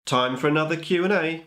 Time for another Q&A.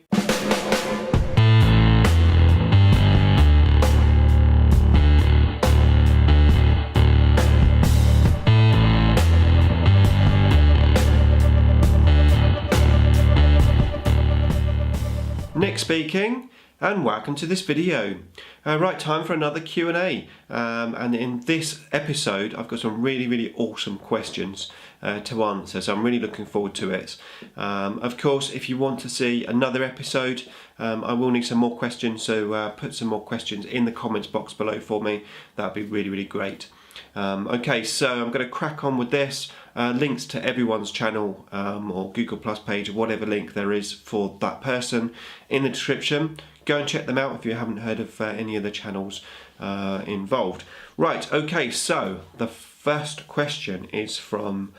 Nick speaking, and welcome to this video. Right, time for another Q&A, and in this episode I've got some really awesome questions to answer, so I'm really looking forward to it. Of course, if you want to see another episode, I will need some more questions, so put some more questions in the comments box below for me. That'd be really great. Okay, so I'm going to crack on with this. Links to everyone's channel or Google Plus page, or whatever link there is for that person, in the description. Go and check them out if you haven't heard of any of the channels involved. Right, okay, so the first question is from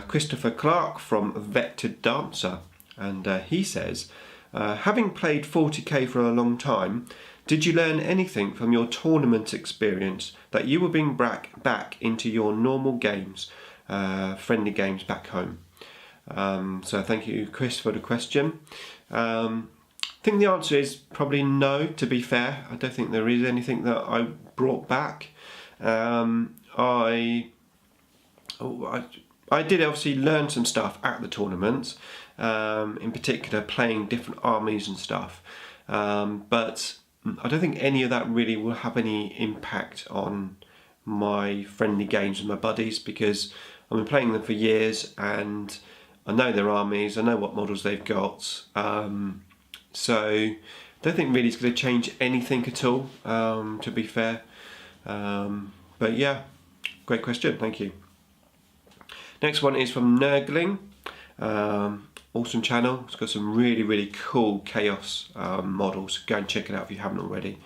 Christopher Clark from Vector Dancer, and he says, having played 40k for a long time, did you learn anything from your tournament experience that you will bring back into your normal games, friendly games back home? So thank you, Chris, for the question. I think the answer is probably no, to be fair. I don't think there is anything that I brought back. I did obviously learn some stuff at the tournaments, in particular playing different armies and stuff, but I don't think any of that really will have any impact on my friendly games with my buddies, because I've been playing them for years and I know their armies, I know what models they've got, so I don't think really it's going to change anything at all, to be fair. But yeah, great question, thank you. Next one is from Nurgling. Awesome channel. It's got some really cool chaos models. Go and check it out if you haven't already.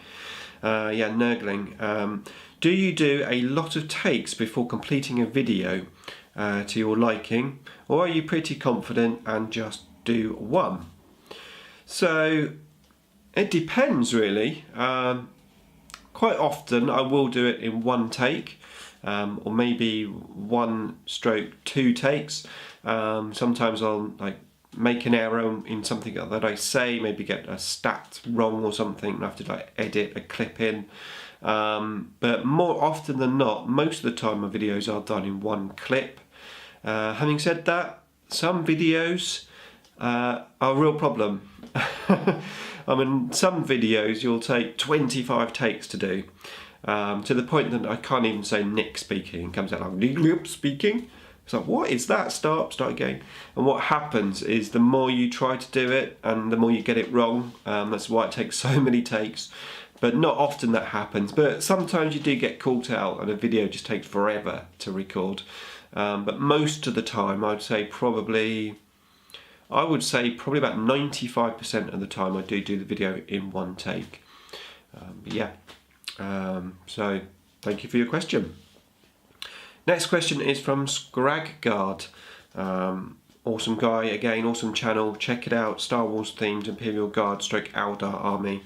Yeah, Nurgling. Do you do a lot of takes before completing a video to your liking, or are you pretty confident and just do one? So it depends really. Quite often I will do it in one take, or maybe 1/2 takes. Sometimes I'll make an error in something that I say, maybe get a stat wrong or something, and I have to edit a clip in. But more often than not, most of the time my videos are done in one clip. Having said that, some videos are a real problem. I mean, some videos you'll take 25 takes to do, to the point that I can't even say Nick speaking. It comes out like Nick speaking. It's like, what is that? Start again. And what happens is the more you try to do it and the more you get it wrong. That's why it takes so many takes. But not often that happens. But sometimes you do get caught out and a video just takes forever to record. But most of the time, I would say probably about 95% of the time I do the video in one take. But yeah, so thank you for your question. Next question is from Scrag Guard. Awesome guy, again, awesome channel. Check it out, Star Wars themed Imperial Guard / Eldar army.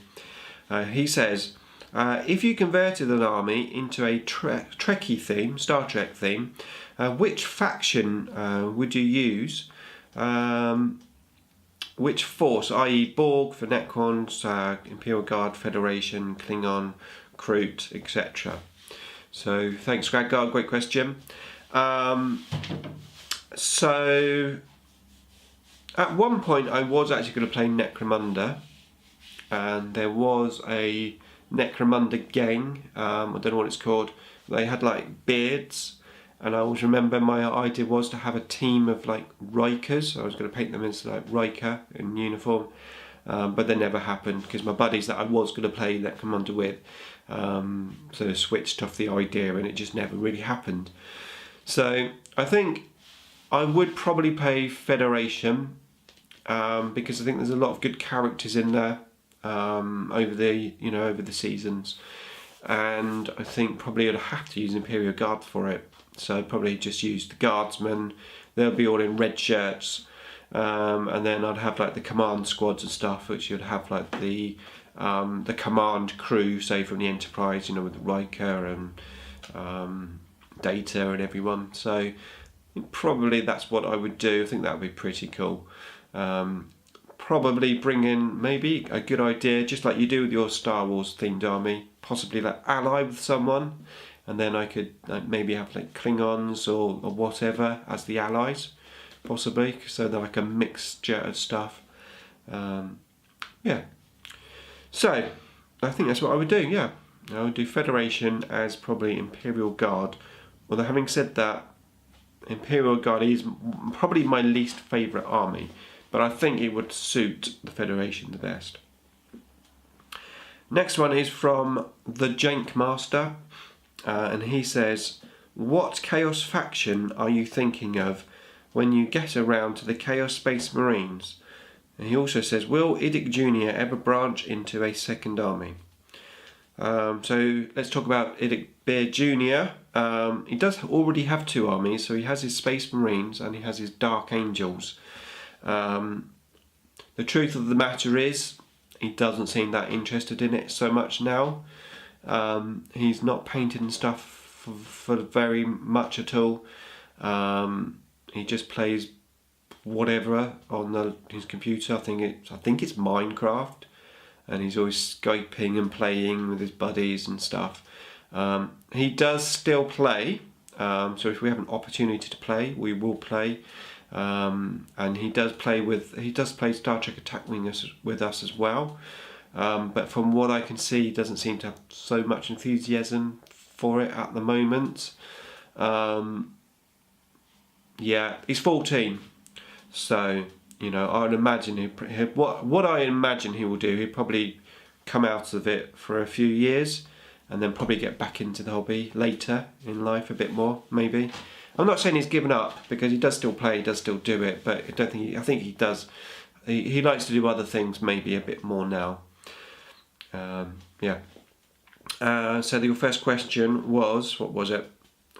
He says, if you converted an army into a Trekkie theme, Star Trek theme, which faction would you use? Which force, i.e. Borg for Necrons, Imperial Guard, Federation, Klingon, Kroot, etc. So thanks, Scrag Guard, great question. So at one point I was actually going to play Necromunda, and there was a Necromunda gang, I don't know what it's called. They had beards, and I always remember my idea was to have a team of Rikers. I was going to paint them as Riker in uniform, but that never happened because my buddies that I was going to play Necromunda with sort of switched off the idea, and it just never really happened. So I think I would probably play Federation, because I think there's a lot of good characters in there over the seasons, and I think probably I'd have to use Imperial Guard for it. So I'd probably just use the Guardsmen. They'll be all in red shirts, and then I'd have the command squads and stuff, which you'd have the command crew, say from the Enterprise, with Riker and Data and everyone. So probably that's what I would do. I think that would be pretty cool. probably bring in maybe a good idea, just like you do with your Star Wars themed army, possibly like ally with someone, and then I could maybe have like Klingons or whatever as the allies, possibly, so they're like a mixture of stuff. Yeah, so I think that's what I would do. Yeah, I would do Federation as probably Imperial Guard, although having said that, Imperial Guard is probably my least favourite army, but I think it would suit the Federation the best. Next one is from the Jankmaster, and he says, what Chaos faction are you thinking of when you get around to the Chaos Space Marines? And he also says, will IDIC Jr ever branch into a second army? So let's talk about IDICBeer Jr. He does already have two armies, so he has his Space Marines and he has his Dark Angels. The truth of the matter is, he doesn't seem that interested in it so much now. He's not painted stuff for very much at all. He just plays whatever on his computer. I think it's Minecraft, and he's always Skyping and playing with his buddies and stuff. He does still play, so if we have an opportunity to play, we will play. And he does play Star Trek Attack Wing with us as well. But from what I can see, he doesn't seem to have so much enthusiasm for it at the moment. Yeah, he's 14, so I would imagine what I imagine he will do. He'll probably come out of it for a few years, and then probably get back into the hobby later in life a bit more, maybe. I'm not saying he's given up, because he does still play, he does still do it, but I think he does. He likes to do other things maybe a bit more now. Yeah. So your first question was, what was it?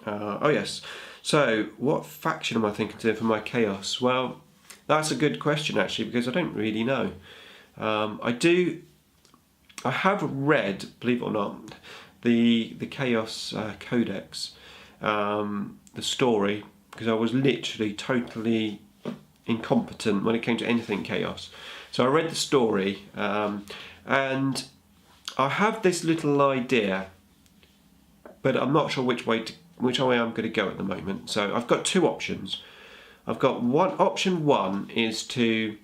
Oh yes. So what faction am I thinking of doing for my Chaos? Well, that's a good question actually, because I don't really know. I have read, believe it or not, the Chaos Codex, the story, because I was literally totally incompetent when it came to anything Chaos. So I read the story, and I have this little idea, but I'm not sure which way I'm going to go at the moment. So I've got two options. I've got option one is to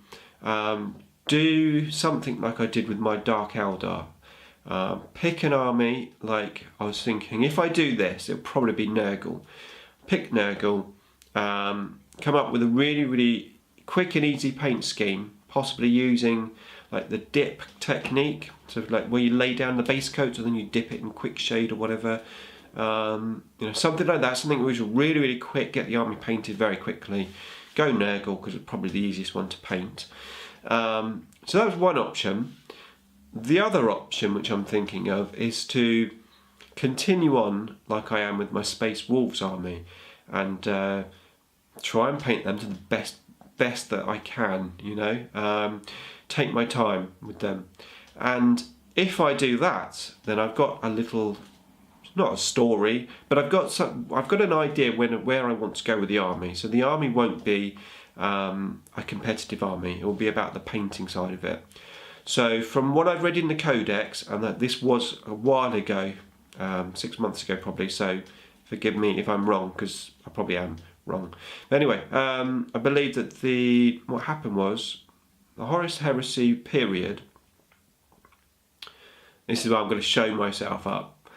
do something like I did with my Dark Eldar. Pick an army, like I was thinking, if I do this, it'll probably be Nurgle. Pick Nurgle, come up with a really, really quick and easy paint scheme, possibly using like the dip technique, so like where you lay down the base coat and then you dip it in quick shade or whatever. Something like that, something which will really, really quick, get the army painted very quickly. Go Nurgle, because it's probably the easiest one to paint. So that was one option. The other option which I'm thinking of is to continue on like I am with my Space Wolves army, and try and paint them to the best that I can, take my time with them. And if I do that, then I've got a little, not a story, but I've got an idea where I want to go with the army. So the army won't be a competitive army, it will be about the painting side of it. So from what I've read in the Codex, and that this was a while ago, 6 months ago probably, so forgive me if I'm wrong, because I probably am wrong. But anyway, I believe that what happened was, the Horus Heresy period, this is where I'm going to show myself up.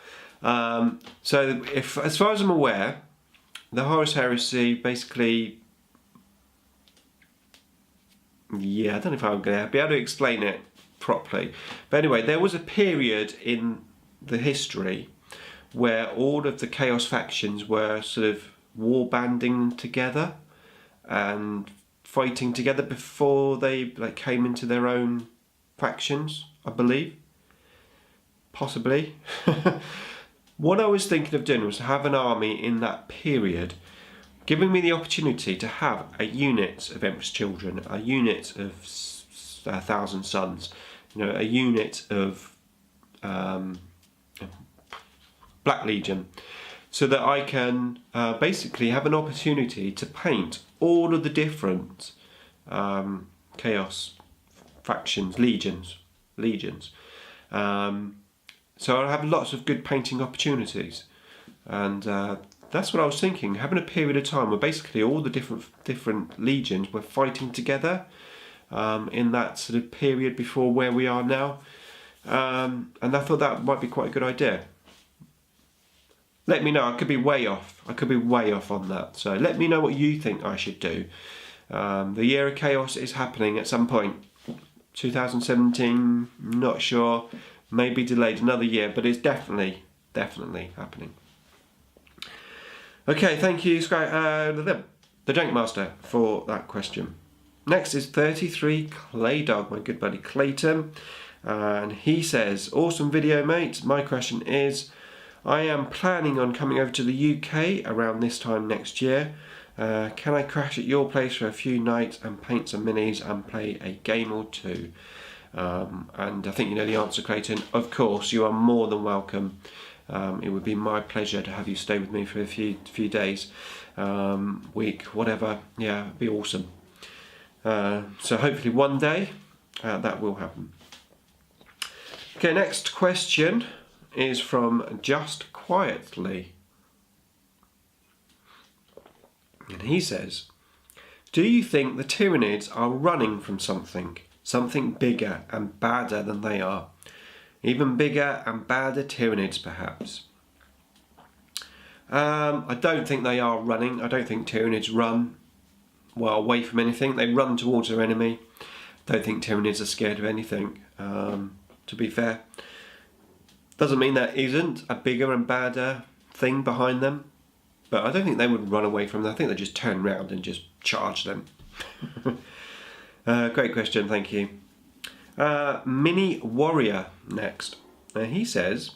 So as far as I'm aware, the Horus Heresy basically, yeah, I don't know if I'm going to be able to explain it properly. But anyway, there was a period in the history where all of the Chaos factions were sort of war banding together and fighting together before they came into their own factions, I believe. Possibly. What I was thinking of doing was to have an army in that period, giving me the opportunity to have a unit of Emperor's Children, a unit of 1,000 Suns, a unit of Black Legion, so that I can basically have an opportunity to paint all of the different Chaos factions, legions. So I'll have lots of good painting opportunities, and that's what I was thinking. Having a period of time where basically all the different legions were fighting together in that sort of period before where we are now, and I thought that might be quite a good idea. Let me know. I could be way off. I could be way off on that. So let me know what you think I should do. The Year of Chaos is happening at some point. 2017, not sure. Maybe delayed another year, but it's definitely happening. Okay, thank you, the Jankmaster, for that question. Next is 33 Claydog, my good buddy Clayton, and he says, awesome video, mate. My question is, I am planning on coming over to the UK around this time next year. Can I crash at your place for a few nights and paint some minis and play a game or two? And I think you know the answer, Clayton. Of course, you are more than welcome. It would be my pleasure to have you stay with me for a few days, week, whatever. Yeah, it'd be awesome. So hopefully one day that will happen. Okay, next question is from Just Quietly. And he says, do you think the Tyranids are running from something bigger and badder than they are? Even bigger and badder Tyranids, perhaps? I don't think they are running. I don't think Tyranids run away from anything. They run towards their enemy. I don't think Tyranids are scared of anything, to be fair. Doesn't mean there isn't a bigger and badder thing behind them, but I don't think they would run away from them. I think they just turn around and just charge them. Great question, thank you. Mini Warrior next. He says,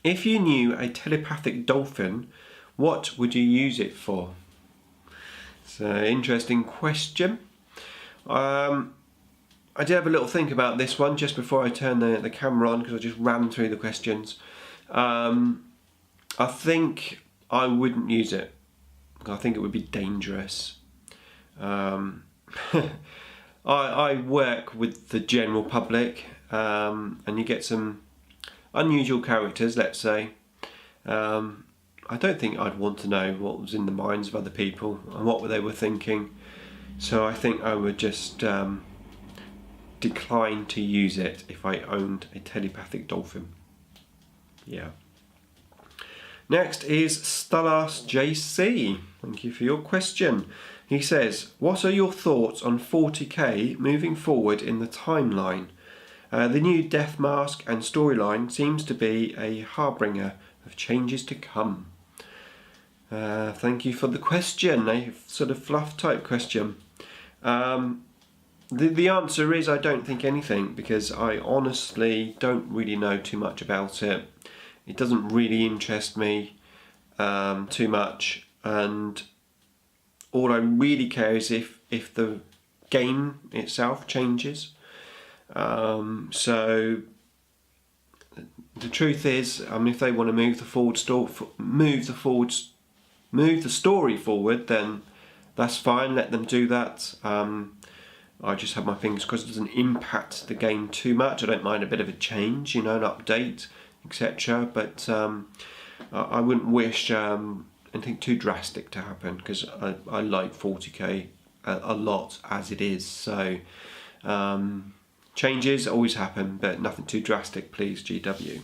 if you knew a telepathic dolphin, what would you use it for? It's an interesting question. I did have a little think about this one just before I turned the camera on, because I just ran through the questions. I think I wouldn't use it. I think it would be dangerous. I work with the general public, and you get some unusual characters, let's say. I don't think I'd want to know what was in the minds of other people and what they were thinking. So I think I would just decline to use it if I owned a telepathic dolphin. Yeah. Next is Stalas JC. Thank you for your question. He says, what are your thoughts on 40k moving forward in the timeline? The new Death Mask and storyline seems to be a harbinger of changes to come. Thank you for the question, a sort of fluff type question. The answer is I don't think anything, because I honestly don't really know too much about it. It doesn't really interest me too much, and all I really care is if the game itself changes. So the truth is, if they want to move the story forward, then that's fine. Let them do that. I just have my fingers crossed it doesn't impact the game too much. I don't mind a bit of a change, an update, etc. But I wouldn't wish anything too drastic to happen, because I like 40k a lot as it is. So changes always happen, but nothing too drastic, please, GW.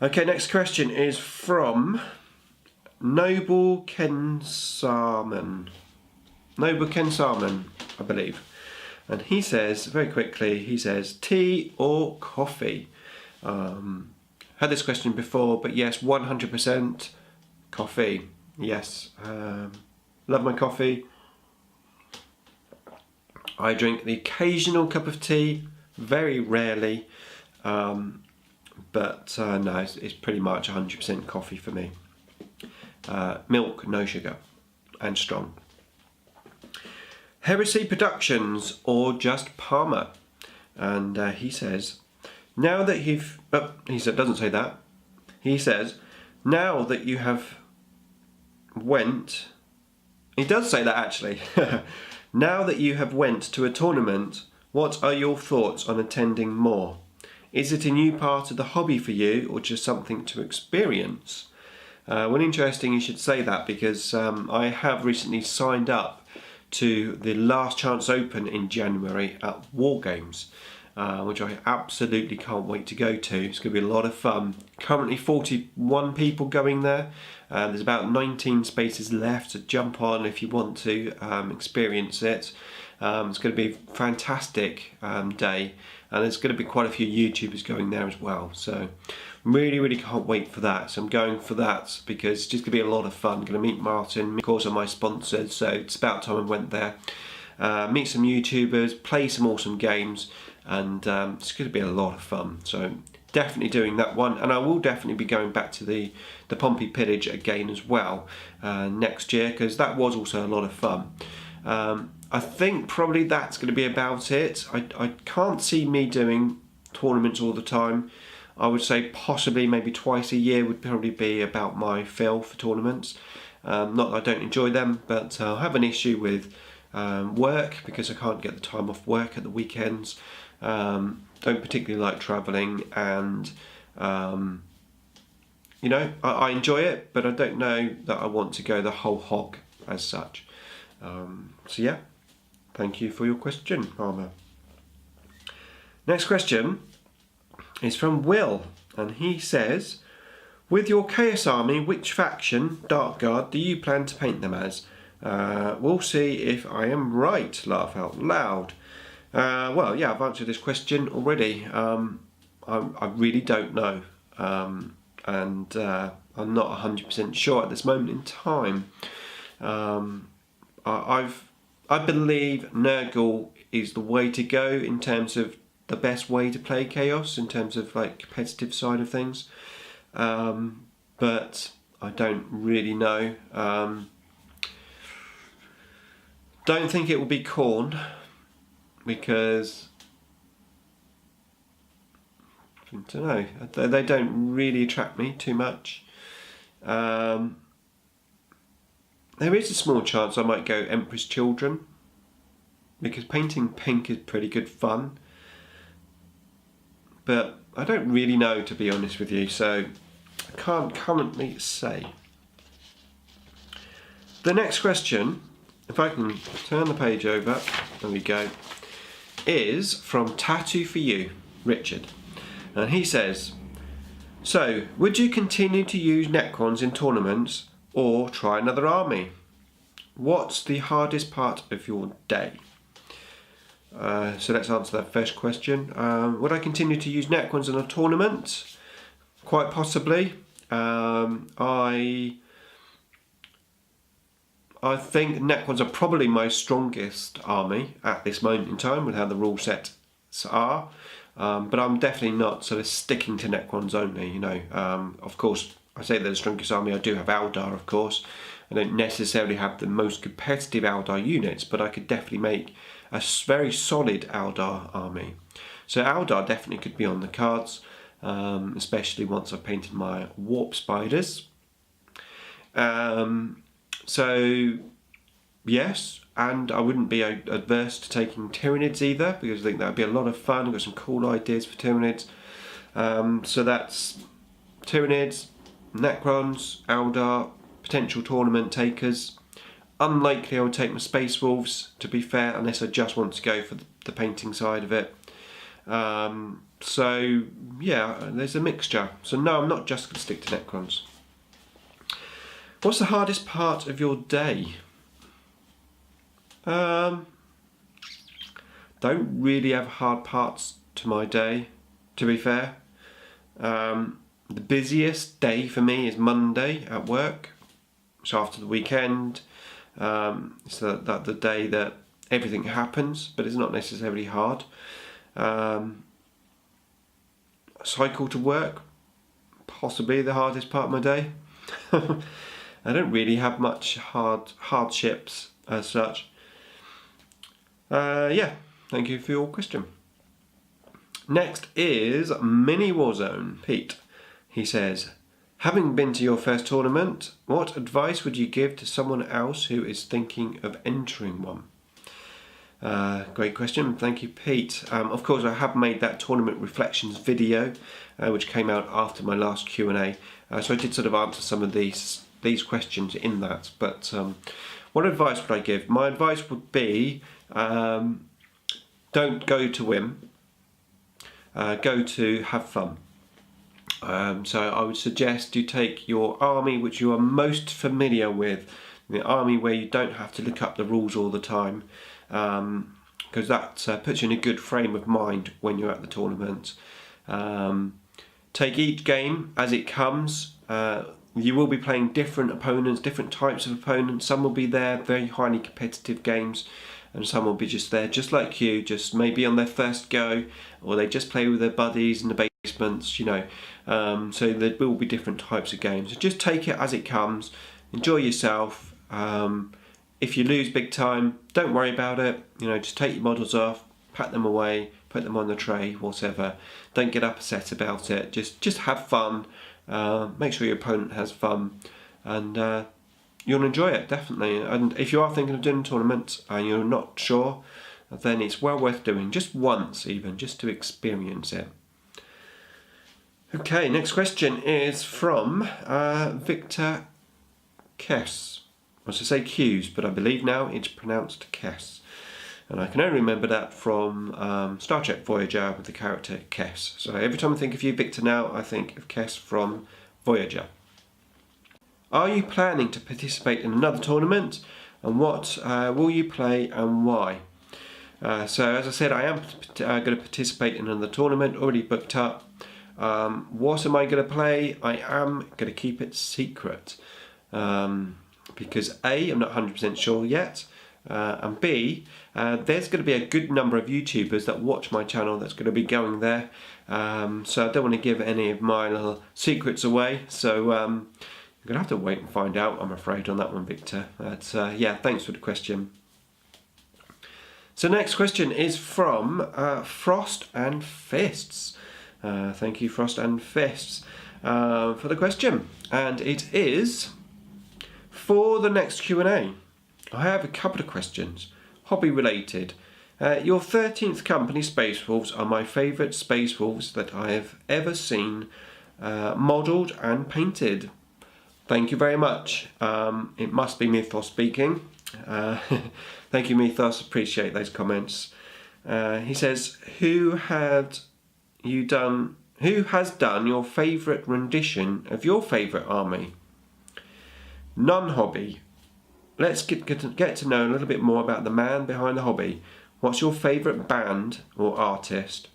Okay, next question is from Noble Ken Sarman, I believe. And he says, very quickly, he says, tea or coffee? Had this question before, but yes, 100% coffee. Yes, love my coffee. I drink the occasional cup of tea, very rarely, but no, it's pretty much 100% coffee for me. Milk, no sugar, and strong. Heresy Productions or just Palmer? And he says, now that you've... Oh, he doesn't say that. He says, now that you have went... He does say that, actually. Now that you have went to a tournament, what are your thoughts on attending more? Is it a new part of the hobby for you or just something to experience? Well, interesting you should say that, because I have recently signed up to the Last Chance Open in January at War Games, which I absolutely can't wait to go to. It's going to be a lot of fun. Currently 41 people going there. There's about 19 spaces left to jump on if you want to experience it. It's going to be a fantastic day, and there's going to be quite a few YouTubers going there as well. So really can't wait for that. So I'm going for that because it's just going to be a lot of fun. I'm going to meet Martin, of course, my sponsors. So it's about time I went there. Meet some YouTubers, play some awesome games, and it's going to be a lot of fun. So definitely doing that one, and I will definitely be going back to the Pompey Pillage again as well next year, because that was also a lot of fun. I think probably that's going to be about it. I can't see me doing tournaments all the time. I would say possibly maybe twice a year would probably be about my fill for tournaments. Not that I don't enjoy them, but I have an issue with work, because I can't get the time off work at the weekends. Don't particularly like travelling, and you know, I enjoy it, but I don't know that I want to go the whole hog as such. So yeah, thank you for your question, Palmer. Next question is from Will, and he says, with your Chaos Army, which faction, Dark Guard, do you plan to paint them as? We'll see if I am right, laugh out loud. Well, yeah, I've answered this question already. I really don't know, and I'm not 100% sure at this moment in time. I believe Nurgle is the way to go in terms of the best way to play Chaos, in terms of like competitive side of things, but I don't really know. Don't think it will be Khorne, because I don't know, they don't really attract me too much. There is a small chance I might go Emperor's Children, because painting pink is pretty good fun, but I don't really know, to be honest with you, so I can't currently say. The next question, if I can turn the page over, there we go, is from Tattoo for You, Richard. And he says, so, would you continue to use Necrons in tournaments or try another army? What's the hardest part of your day? So let's answer that first question. Would I continue to use Necrons in a tournament? Quite possibly. I think Necrons are probably my strongest army at this moment in time with how the rule sets are. But I'm definitely not sort of sticking to Necrons only, you know. Of course, I say they're the strongest army. I do have Eldar, of course. I don't necessarily have the most competitive Eldar units, but I could definitely make a very solid Eldar army. So Eldar definitely could be on the cards, especially once I've painted my Warp Spiders. So yes, and I wouldn't be adverse to taking Tyranids either, because I think that would be a lot of fun. I've got some cool ideas for Tyranids. So that's Tyranids, Necrons, Eldar, potential tournament takers. Unlikely I would take my Space Wolves, to be fair, unless I just want to go for the painting side of it. So yeah, there's a mixture. So no, I'm not just going to stick to Necrons. What's the hardest part of your day? Don't really have hard parts to my day, to be fair. The busiest day for me is Monday at work. So after the weekend, it's that the day that everything happens, but it's not necessarily hard. Cycle to work, possibly the hardest part of my day. I don't really have much hardships as such. Yeah, thank you for your question. Next is Mini Warzone Pete. He says, having been to your first tournament, what advice would you give to someone else who is thinking of entering one? Great question, thank you, Pete. Of course, I have made that tournament reflections video, which came out after my last Q&A. So I did sort of answer some of these questions in that. But what advice would I give? My advice would be, don't go to win. Go to have fun. So I would suggest you take your army which you are most familiar with, the army where you don't have to look up the rules all the time, because that puts you in a good frame of mind when you're at the tournament. Take each game as it comes. You will be playing different opponents, different types of opponents. Some will be there, very highly competitive games, and some will be just there, just like you, just maybe on their first go, or they just play with their buddies in the basements, you know. So there will be different types of games. So just take it as it comes, enjoy yourself. If you lose big time, don't worry about it. You know, just take your models off, pack them away, put them on the tray, whatever. Don't get upset about it. Just have fun. Make sure your opponent has fun, and you'll enjoy it, definitely. And if you are thinking of doing a tournament and you're not sure, then it's well worth doing, just once even, just to experience it. Okay, next question is from Victor Kess. I was to say Q's, but I believe now it's pronounced Kess. And I can only remember that from Star Trek Voyager with the character Kess. So every time I think of you, Victor, now, I think of Kess from Voyager. Are you planning to participate in another tournament? And what will you play and why? So as I said, I am going to participate in another tournament, already booked up. What am I going to play? I am going to keep it secret. Because A, I'm not 100% sure yet. And B, there's going to be a good number of YouTubers that watch my channel that's going to be going there. So I don't want to give any of my little secrets away. So you're going to have to wait and find out, I'm afraid, on that one, Victor. But yeah, thanks for the question. So next question is from Frost and Fists. Thank you, Frost and Fists, for the question. And it is, for the next Q&A, I have a couple of questions, hobby related. Your 13th Company Space Wolves are my favourite Space Wolves that I have ever seen, modelled and painted. Thank you very much. It must be Mythos speaking. Thank you, Mythos, appreciate those comments. He says, who has done your favourite rendition of your favourite army? Non-hobby. Let's get to know a little bit more about the man behind the hobby. What's your favourite band or artist?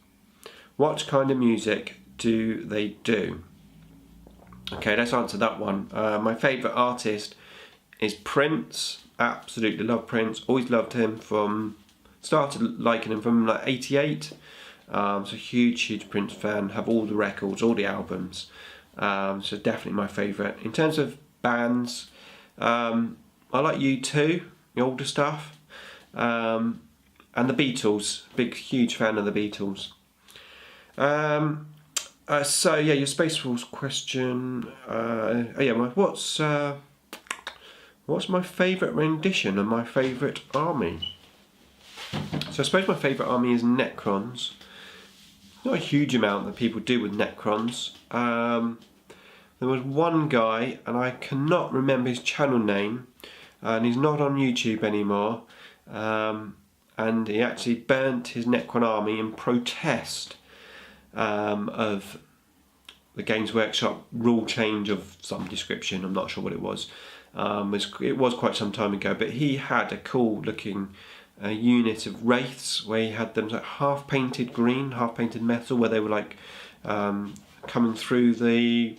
What kind of music do they do? Okay, let's answer that one. My favourite artist is Prince. Absolutely love Prince. Always loved him started liking him from like 88. So huge Prince fan. Have all the records, all the albums. So definitely my favourite. In terms of bands, I like U2, the older stuff, and the Beatles. Huge fan of the Beatles. So yeah, your Space Wolves question. What's my favourite rendition of my favourite army? So I suppose my favourite army is Necrons. Not a huge amount that people do with Necrons. There was one guy, and I cannot remember his channel name, and he's not on YouTube anymore, and he actually burnt his Necron army in protest of the Games Workshop rule change of some description. I'm not sure what it was. It was quite some time ago, but he had a cool looking unit of wraiths where he had them like half painted green, half painted metal, where they were like coming through the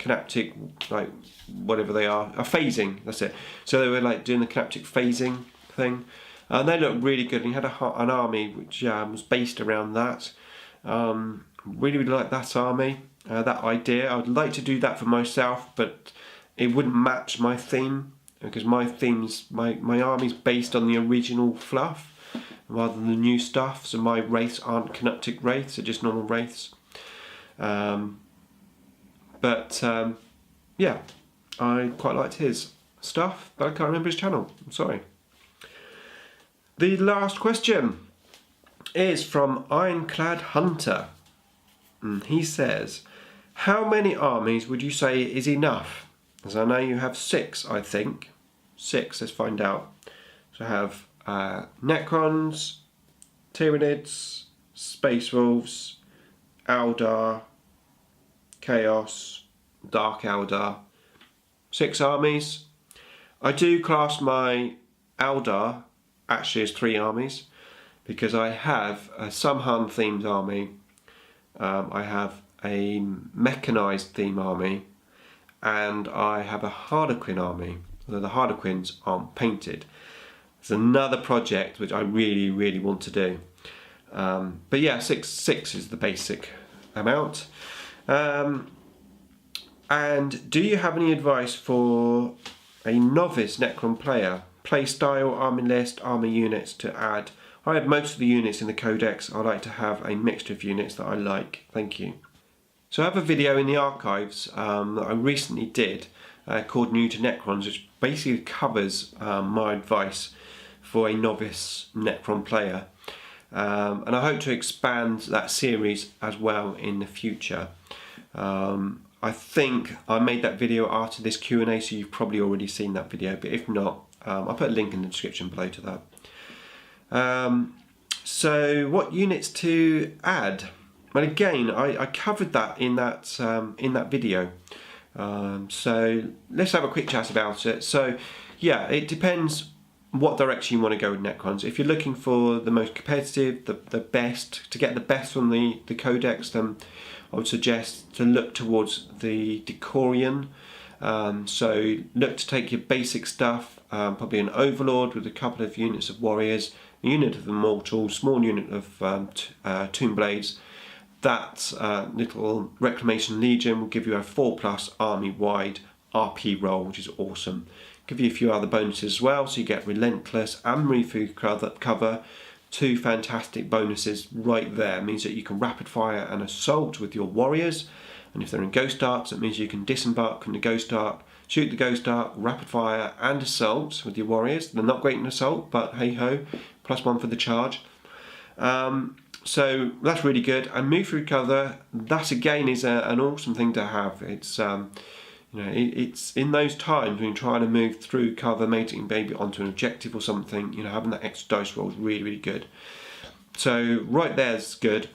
synaptic, like whatever they are, phasing, that's it. So they were like doing the synaptic phasing thing, and they looked really good. And he had an army which was based around that. Really like that army, that idea. I would like to do that for myself, but it wouldn't match my theme, because my army's based on the original fluff rather than the new stuff. So my wraiths aren't synaptic wraiths, they're just normal wraiths. Yeah, I quite liked his stuff, but I can't remember his channel. I'm sorry. The last question is from Ironclad Hunter. He says, how many armies would you say is enough? As I know you have 6, I think. 6, let's find out. So I have Necrons, Tyranids, Space Wolves, Eldar, Chaos, Dark Eldar. 6 armies. I do class my Eldar actually as 3 armies because I have a Samhan themed army, I have a mechanized theme army, and I have a Harlequin army, although the Harlequins aren't painted. It's another project which I really want to do. But yeah, 6 is the basic amount. And do you have any advice for a novice Necron player? Play style, army list, army units to add. I have most of the units in the codex. I like to have a mixture of units that I like. Thank you. So I have a video in the archives that I recently did called New to Necrons, which basically covers my advice for a novice Necron player. And I hope to expand that series as well in the future. I think I made that video after this Q&A, so you've probably already seen that video, but if not, I'll put a link in the description below to that. So what units to add? Well, again, I covered that in that video. So let's have a quick chat about it. So yeah, it depends what direction you want to go with Necrons. If you're looking for the most competitive, the best, to get the best from the codex, then I would suggest to look towards the Decorian. So look to take your basic stuff, probably an Overlord with a couple of units of Warriors, a unit of Immortals, small unit of Tomb Blades. That little Reclamation Legion will give you a 4+ army-wide RP roll, which is awesome. Give you a few other bonuses as well, so you get Relentless and Refu cover. 2 fantastic bonuses right there. It means that you can rapid fire and assault with your warriors, and if they're in Ghost Arcs, it means you can disembark from the Ghost Arc, shoot the Ghost Arc, rapid fire and assault with your warriors. They're not great in assault, but hey ho, +1 for the charge. So that's really good. And move through cover, that again is an awesome thing to have. It's you know, it's in those times when you're trying to move through cover, maybe onto an objective or something, you know, having that extra dice roll is really good. So right there's good.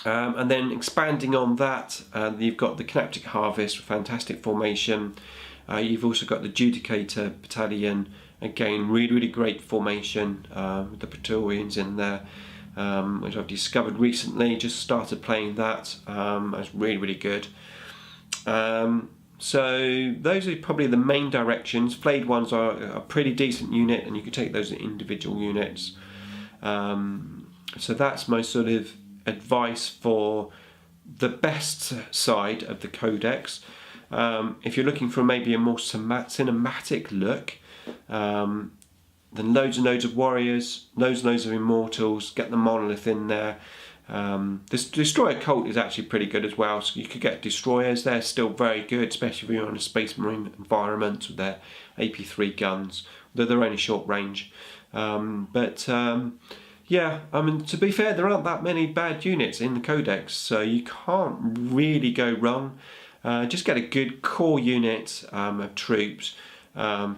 And then expanding on that, you've got the Canoptic Harvest, fantastic formation. You've also got the Judicator Battalion, again really great formation with the Praetorians in there, which I've discovered recently. Just started playing that. It's really good. So those are probably the main directions. Flayed ones are a pretty decent unit, and you can take those as individual units. So that's my sort of advice for the best side of the codex. If you're looking for maybe a more cinematic look, then loads and loads of warriors, loads and loads of immortals, get the monolith in there. This destroyer cult is actually pretty good as well, so you could get destroyers. They're still very good, especially if you're on a space marine environment with their AP3 guns, though they're only short range. Yeah, I mean, to be fair, there aren't that many bad units in the codex, so you can't really go wrong. Just get a good core unit of troops.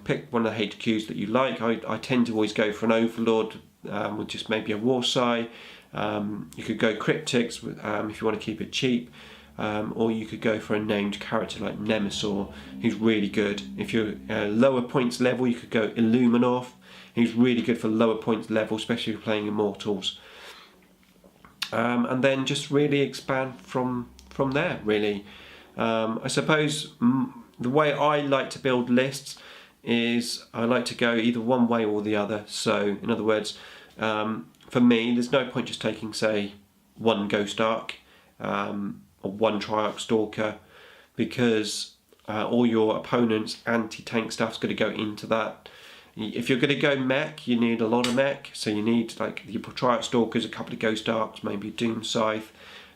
Pick one of the HQs that you like. I tend to always go for an Overlord with just maybe a Warsai. You could go Cryptics if you want to keep it cheap, or you could go for a named character like Nemesaur, who's really good. If you're lower points level, you could go Illuminor. He's really good for lower points level, especially if you're playing Immortals. And then just really expand from there, really. I suppose the way I like to build lists is I like to go either one way or the other. So, in other words, for me, there's no point just taking, say, one Ghost Arc or one Triarch Stalker, because all your opponent's anti-tank stuff's going to go into that. If you're going to go mech, you need a lot of mech. So you need, like, your Triarch Stalkers, a couple of Ghost Arcs, maybe a Doom Scythe,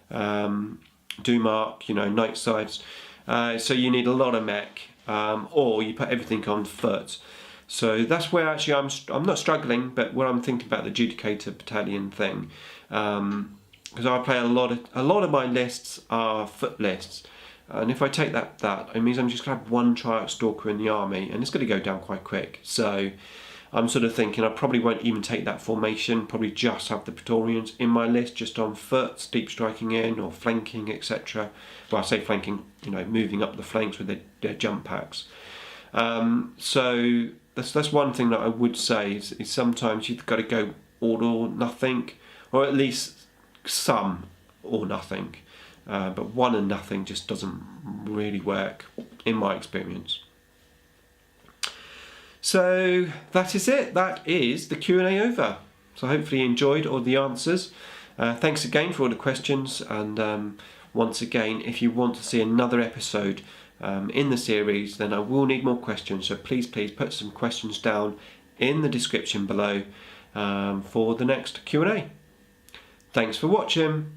Doom Arc, you know, Night Scythes. So you need a lot of mech, or you put everything on foot. So that's where actually I'm not struggling, but where I'm thinking about the Judicator Battalion thing, because I play a lot of my lists are foot lists, and if I take that it means I'm just going to have one Triarch Stalker in the army, and it's going to go down quite quick. So I'm sort of thinking I probably won't even take that formation, probably just have the Praetorians in my list, just on foot, deep striking in or flanking, etc. Well, I say flanking, moving up the flanks with their jump packs. So that's one thing that I would say is sometimes you've got to go all or nothing, or at least some or nothing. But one and nothing just doesn't really work in my experience. So that is it. That is the Q&A over. So hopefully you enjoyed all the answers. Thanks again for all the questions, and once again, if you want to see another episode in the series, then I will need more questions, so please put some questions down in the description below for the next Q&A. Thanks for watching.